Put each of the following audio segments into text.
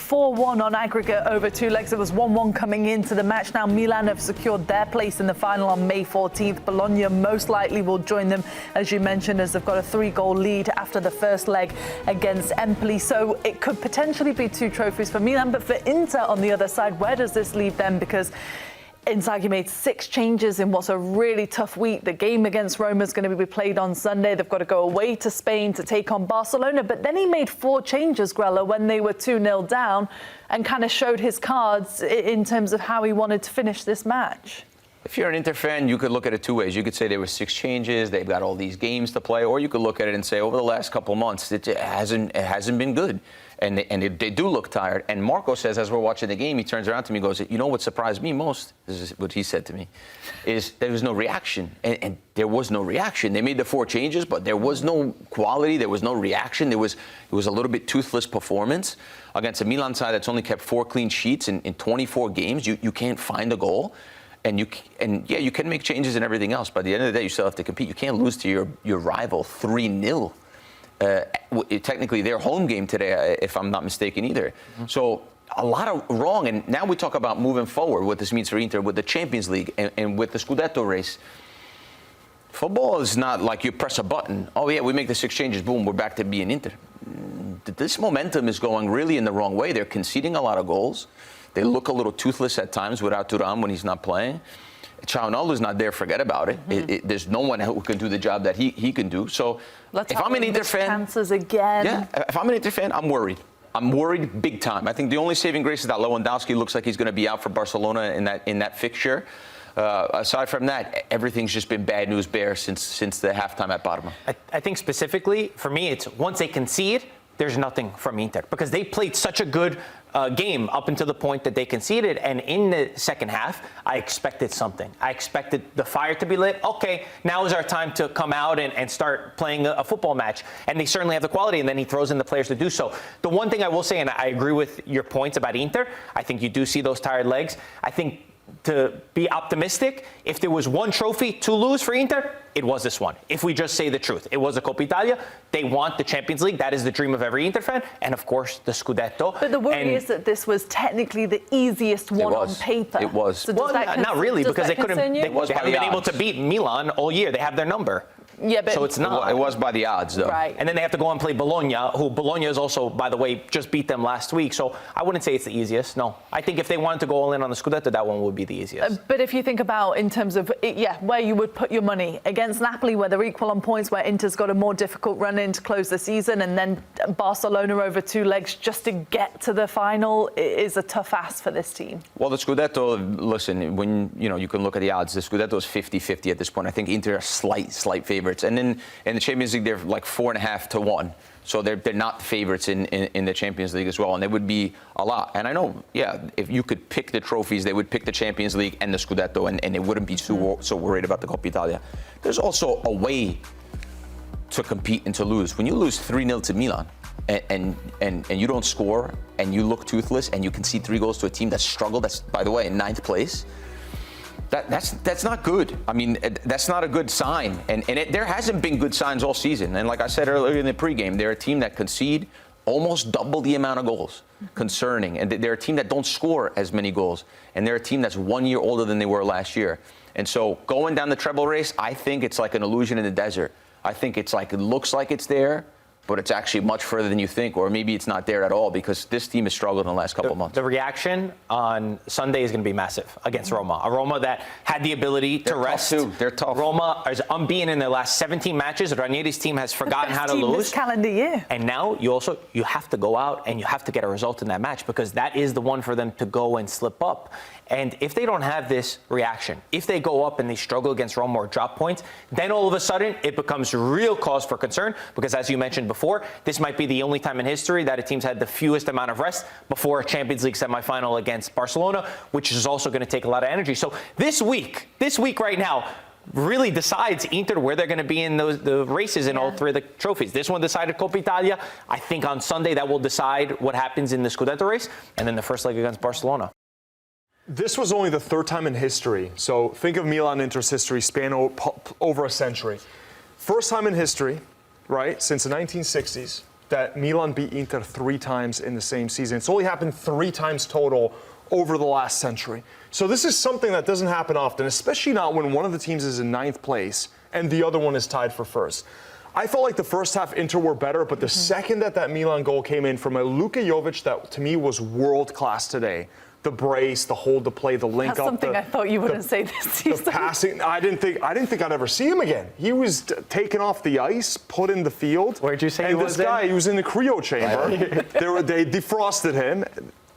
4-1 on aggregate over 2 legs. It was 1-1 coming into the match. Now Milan have secured their place in the final on May 14th. Bologna most likely will join them, as you mentioned, as they've got a 3-goal lead after the first leg against Empoli. So it could potentially be 2 trophies for Milan. But for Inter on the other side, where does this leave them? Because Inzaghi made 6 changes in what's a really tough week. The game against Roma is going to be played on Sunday. They've got to go away to Spain to take on Barcelona. But then he made 4 changes, Grella, when they were 2-0 down, and kind of showed his cards in terms of how he wanted to finish this match. If you're an Inter fan, you could look at it 2 ways. You could say there were 6 changes, they've got all these games to play, or you could look at it and say over the last couple months, it hasn't been good. And they do look tired. And Marco says, as we're watching the game, he turns around to me and goes, you know what surprised me most, this is what he said to me, is there was no reaction. And there was no reaction. They made the 4 changes, but there was no quality. There was no reaction. It was a little bit toothless performance against a Milan side that's only kept 4 clean sheets in 24 games. You can't find a goal. And you can make changes and everything else. But at the end of the day, you still have to compete. You can't lose to your rival 3-0. Technically their home game today, if I'm not mistaken either. Mm-hmm. So a lot of wrong. And now we talk about moving forward, what this means for Inter with the Champions League and with the Scudetto race. Football is not like you press a button. Oh, yeah, we make the 6 changes. Boom, we're back to being Inter. This momentum is going really in the wrong way. They're conceding a lot of goals. They look a little toothless at times without Thuram when he's not playing. Çalhanoğlu's not there, forget about it. Mm-hmm. There's no one who can do the job that he can do. So if I'm an Inter fan, chances again. Yeah, if I'm an Inter fan, I'm worried. I'm worried big time. I think the only saving grace is that Lewandowski looks like he's going to be out for Barcelona in that fixture. Aside from that, everything's just been bad news bears since the halftime at Parma. I think specifically for me, it's once they concede, there's nothing from Inter because they played such a good game up until the point that they conceded. And in the second half, I expected something. I expected the fire to be lit. Okay, now is our time to come out and start playing a football match. And they certainly have the quality, and then he throws in the players to do so. The one thing I will say, and I agree with your points about Inter, I think you do see those tired legs. I think to be optimistic, if there was one trophy to lose for Inter, it was this one. If we just say the truth, it was the Coppa Italia. They want the Champions League. That is the dream of every Inter fan. And of course, the Scudetto. But the worry is that this was technically the easiest one on paper. It was. So well, not really, because they haven't been able to beat Milan all year. They have their number. Yeah, but so it's not. It was by the odds, though. Right. And then they have to go and play Bologna, who Bologna is also, by the way, just beat them last week. So I wouldn't say it's the easiest. No. I think if they wanted to go all in on the Scudetto, that one would be the easiest. But if you think about in terms of, where you would put your money against Napoli, where they're equal on points, where Inter's got a more difficult run in to close the season, and then Barcelona over 2 legs just to get to the final is a tough ask for this team. Well, the Scudetto, listen, when you can look at the odds, the Scudetto is 50-50 at this point. I think Inter are slight favorites. And then in the Champions League, they're like 4.5 to 1. So they're not favorites in the Champions League as well. And they would be a lot. And I know, if you could pick the trophies, they would pick the Champions League and the Scudetto, and they wouldn't be so worried about the Coppa Italia. There's also a way to compete and to lose. When you lose 3-0 to Milan and you don't score and you look toothless and you concede 3 goals to a team that's struggled, that's, by the way, in 9th place, that's not good. I mean, that's not a good sign. And there hasn't been good signs all season. And like I said earlier in the pregame, they're a team that concede almost double the amount of goals. Concerning. And they're a team that don't score as many goals. And they're a team that's 1 year older than they were last year. And so going down the treble race, I think it's like an illusion in the desert. I think it's like, it looks like it's there, but it's actually much further than you think, or maybe it's not there at all because this team has struggled in the last couple of months. The reaction on Sunday is going to be massive against Roma. A Roma that had the ability to rest. Tough too. They're tough. Roma is unbeaten in their last 17 matches. Ranieri's team has forgotten how to lose. This calendar year. And now you have to go out and you have to get a result in that match because that is the one for them to go and slip up. And if they don't have this reaction, if they go up and they struggle against Roma or drop points, then all of a sudden it becomes real cause for concern because, as you mentioned before, this might be the only time in history that a team's had the fewest amount of rest before a Champions League semifinal against Barcelona, which is also going to take a lot of energy. So this week right now, really decides Inter where they're going to be in the races in all 3 of the trophies. This one decided Coppa Italia. I think on Sunday that will decide what happens in the Scudetto race, and then the first leg against Barcelona. This was only the 3rd time in history. So think of Milan Inter's history span over a century. First time in history, right, since the 1960s, that Milan beat Inter 3 times in the same season. It's only happened 3 times total over the last century. So this is something that doesn't happen often, especially not when one of the teams is in 9th place and the other one is tied for first. I felt like the first half Inter were better, but the second that Milan goal came in from a Luka Jović that to me was world class today. The brace, the hold, the play, the link That's up. something I thought you wouldn't say this season. The passing, I didn't think I'd ever see him again. He was taken off the ice, put in the field. Where'd you say and he was this guy, he was in the cryo chamber. They defrosted him,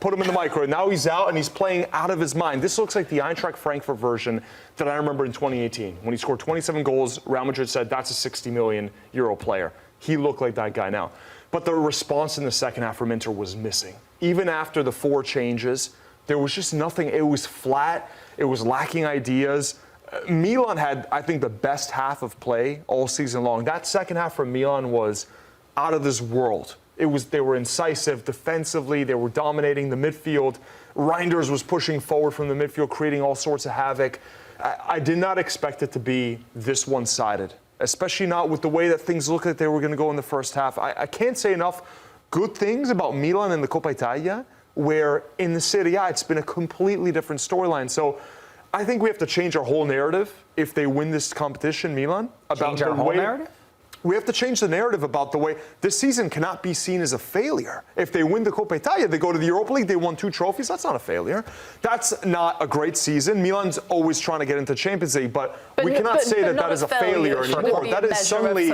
put him in the microwave. Now he's out and he's playing out of his mind. This looks like the Eintracht Frankfurt version that I remember in 2018 when he scored 27 goals. Real Madrid said that's a 60 million euro player. He looked like that guy now. But the response in the second half from Inter was missing. Even after the 4 changes, there was just nothing. It was flat. It was lacking ideas. Milan had, I think, the best half of play all season long. That second half from Milan was out of this world. They were incisive defensively. They were dominating the midfield. Reinders was pushing forward from the midfield, creating all sorts of havoc. I did not expect it to be this one-sided, especially not with the way that things looked like they were going to go in the first half. I can't say enough good things about Milan in the Coppa Italia, where in the Serie A, it's been a completely different storyline. So I think we have to change our whole narrative if they win this competition, Milan. Change our whole narrative? We have to change the narrative about the way this season cannot be seen as a failure. If they win the Coppa Italia, they go to the Europa League, they won 2 trophies. That's not a failure. That's not a great season. Milan's always trying to get into Champions League, but we cannot say that is a failure anymore. That is suddenly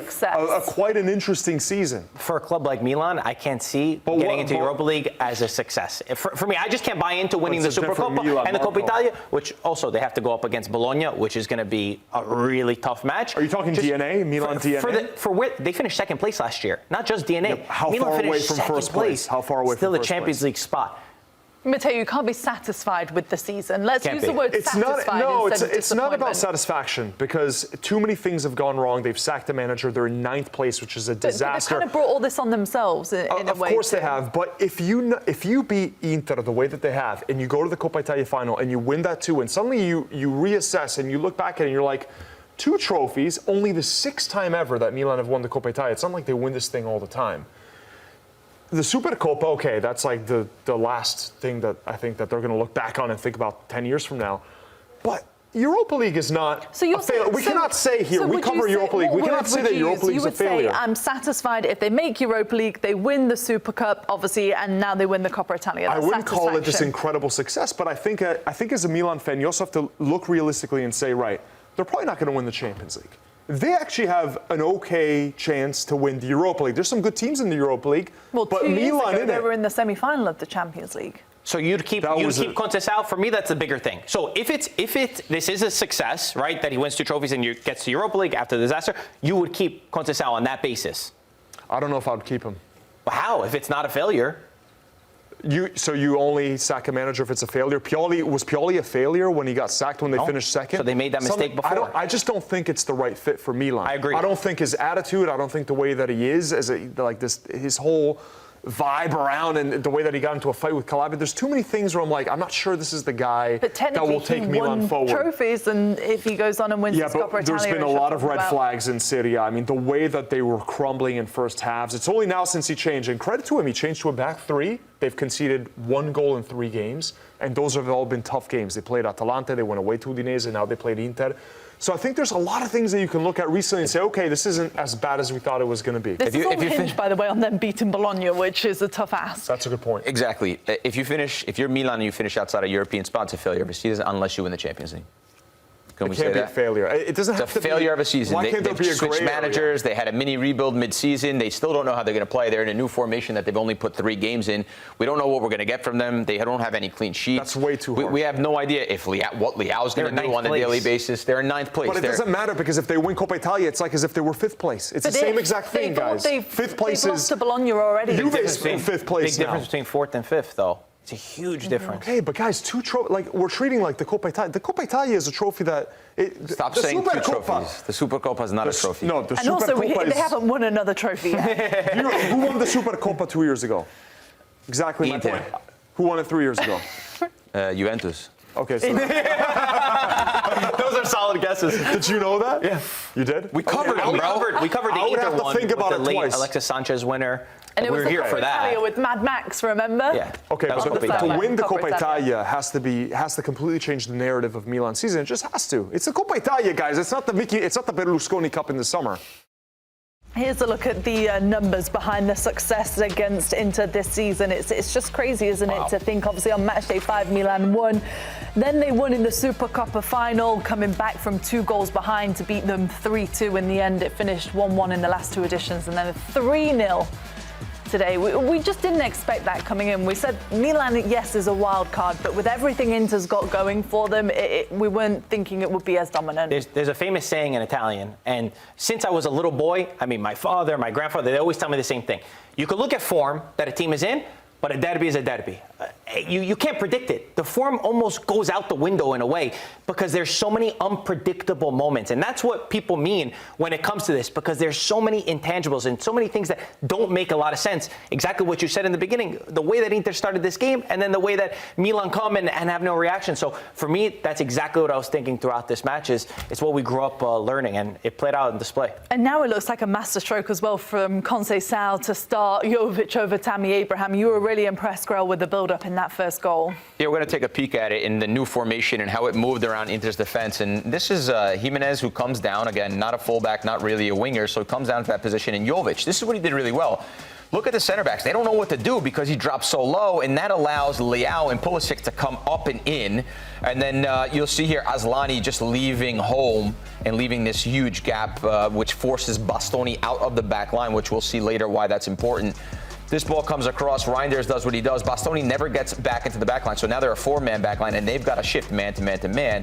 quite an interesting season. For a club like Milan, I can't see getting into Europa League as a success. For me, I just can't buy into winning the Supercoppa and the Coppa Italia, which also they have to go up against Bologna, which is going to be a really tough match. Are you talking DNA, Milan DNA? For where they finished second place last year, not just DNA. Yeah, how far away from first place? How far away still from a first Champions place? League spot. Matteo, you can't be satisfied with the season. Let's use the word satisfied instead of it's not about disappointment. satisfaction because too many things have gone wrong. They've sacked the manager. They're in 9th place, which is a disaster. They've kind of brought all this on themselves in a way. Of course they have. But if you beat Inter the way that they have and you go to the Coppa Italia final and you win that too, and suddenly you reassess and you look back at it and you're like, 2 trophies, only the 6th time ever that Milan have won the Coppa Italia. It's not like they win this thing all the time. The Supercoppa, okay, that's like the last thing that I think that they're going to look back on and think about 10 years from now. But Europa League is not a failure. We cannot say here, we cover Europa League. We cannot say that Europa League is a failure. You would say, I'm satisfied if they make Europa League, they win the Super Cup, obviously, and now they win the Coppa Italia. I wouldn't call it this incredible success, but I think as a Milan fan, you also have to look realistically and say, right, they're probably not going to win the Champions League. They actually have an okay chance to win the Europa League. There's some good teams in the Europa League, but 2 years Milan ago, they were in the semi-final of the Champions League. So you'd keep Contes out. For me, that's a bigger thing. So if this is a success, right, that he wins 2 trophies and gets to Europa League after the disaster, you would keep Contes out on that basis. I don't know if I would keep him. Well, how? If it's not a failure. So you only sack a manager if it's a failure? Was Pioli a failure when he got sacked when they finished second? So they made that mistake before. I just don't think it's the right fit for Milan. I agree. I don't think his attitude, I don't think the way that he is, his whole vibe around and the way that he got into a fight with Calabria. There's too many things where I'm like, I'm not sure this is the guy that will take Milan forward. Trophies, and if he goes on and wins the Coppa Italia, but there's been a lot of red flags in Serie A. I mean, the way that they were crumbling in first halves. It's only now since he changed, and credit to him, he changed to a back 3. They've conceded 1 goal in 3 games, and those have all been tough games. They played Atalanta, they went away to Udinese, and now they played Inter. So I think there's a lot of things that you can look at recently and say, okay, this isn't as bad as we thought it was going to be. This is all hinged, by the way, on them beating Bologna, which is a tough ask. That's a good point. Exactly. If you're Milan and you finish outside a European spot, it's a failure of a season unless you win the Champions League. Can we say that? It can't be a failure. It doesn't have to be. It's a failure of a season. Why can't there be a switched gray managers. area? They had a mini rebuild mid-season. They still don't know how they're going to play. They're in a new formation that they've only put 3 games in. We don't know what we're going to get from them. They don't have any clean sheets. That's way too hard. We have no idea what Leao's going to do on a daily basis. They're in 9th place. But it doesn't matter because if they win Coppa Italia, it's like as if they were 5th place. It's the same exact thing, guys. 5th place they've lost to Bologna already. Juve's in 5th place Big now. difference between 4th and 5th, though. It's a huge difference. Okay, but guys, 2 trophies. We're treating like the Coppa Italia. The Coppa Italia is a trophy that. Stop saying 2 trophies. The Supercoppa is not a trophy. No, the And also, Supercoppa they haven't won another trophy yet. Who won the Supercoppa 2 years ago? Exactly my point. Who won it 3 years ago? Juventus. Okay, so Those are solid guesses. did you know that? Yeah. You did? We covered them, bro. We covered the I would Inter have to one think about with it the late twice. Alexis Sanchez winner. And it was we're the here Coppa for that. Italia with Mad Max, remember? Yeah. Okay, That was but Coppa to Italia. win the Coppa Coppa Italia has to completely change the narrative of Milan season. It just has to. It's the Coppa Italia, guys. It's not the Berlusconi Cup in the summer. Here's a look at the numbers behind the success against Inter this season. It's just crazy, isn't it, to think, obviously, on Matchday 5, Milan won. Then they won in the Super Coppa final, coming back from 2 goals behind to beat them 3-2 in the end. It finished 1-1 in the last 2 editions, and then 3-0 today. We just didn't expect that coming in. We said Milan, yes, is a wild card, but with everything Inter's got going for them, we weren't thinking it would be as dominant. There's a famous saying in Italian, and since I was a little boy, I mean, my father, my grandfather, they always tell me the same thing. You can look at form that a team is in, but a derby is a derby. You can't predict it. The form almost goes out the window in a way because there's so many unpredictable moments. And that's what people mean when it comes to this, because there's so many intangibles and so many things that don't make a lot of sense. Exactly what you said in the beginning, the way that Inter started this game and then the way that Milan come and have no reaction. So for me, that's exactly what I was thinking throughout this match. It's what we grew up learning, and it played out in display. And now it looks like a masterstroke as well from Conceição to start Jović over Tammy Abraham. You were really impressed, Grella, with the build-up in that first goal. Yeah, we're going to take a peek at it in the new formation and how it moved around Inter's defense. And this is Jimenez, who comes down, again, not a fullback, not really a winger, so he comes down to that position. And Jović, this is what he did really well. Look at the center backs. They don't know what to do because he drops so low, and that allows Leao and Pulisic to come up and in. And then you'll see here Asllani just leaving home and leaving this huge gap, which forces Bastoni out of the back line, which we'll see later why that's important. This ball comes across. Reinders does what he does. Bastoni never gets back into the back line. So now they're a 4-man back line, and they've got to shift man to man to man,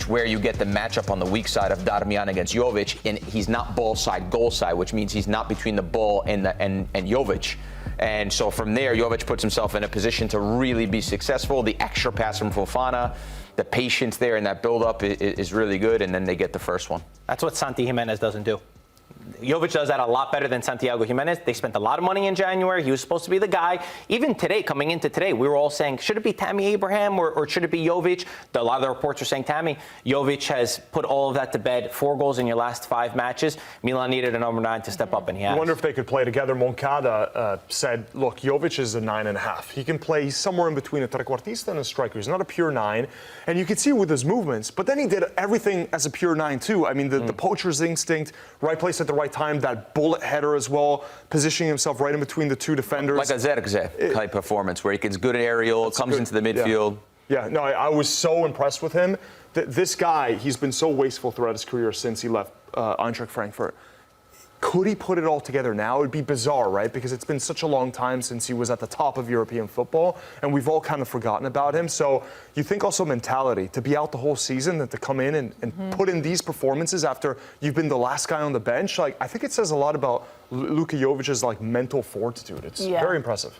where you get the matchup on the weak side of Darmian against Jović, and he's not ball side, goal side, which means he's not between the ball and Jović. And so from there, Jović puts himself in a position to really be successful. The extra pass from Fofana, the patience there and that build-up is really good, and then they get the first one. That's what Santi Jimenez doesn't do. Jović does that a lot better than Santiago Jimenez. They spent a lot of money in January. He was supposed to be the guy. Even today, coming into today, we were all saying, should it be Tammy Abraham or should it be Jović? A lot of the reports were saying Tammy. Jović has put all of that to bed. 4 goals in your last 5 matches. Milan needed a number 9 to step up, and he has. I wonder if they could play together. Moncada said, look, Jović is a 9.5. He can play somewhere in between a trequartista and a striker. He's not a pure 9. And you can see with his movements, but then he did everything as a pure 9 too. I mean, the poacher's instinct, right place at the right time, that bullet header as well, positioning himself right in between the 2 defenders. Like a Zirkzee type performance where he gets good aerial, comes into the midfield. Yeah, no, I was so impressed with him. This guy, he's been so wasteful throughout his career since he left Eintracht Frankfurt. Could he put it all together now? It would be bizarre, right? Because it's been such a long time since he was at the top of European football, and we've all kind of forgotten about him. So you think also mentality, to be out the whole season, and to come in and put in these performances after you've been the last guy on the bench, like I think it says a lot about Luka Jovic's like mental fortitude. It's very impressive.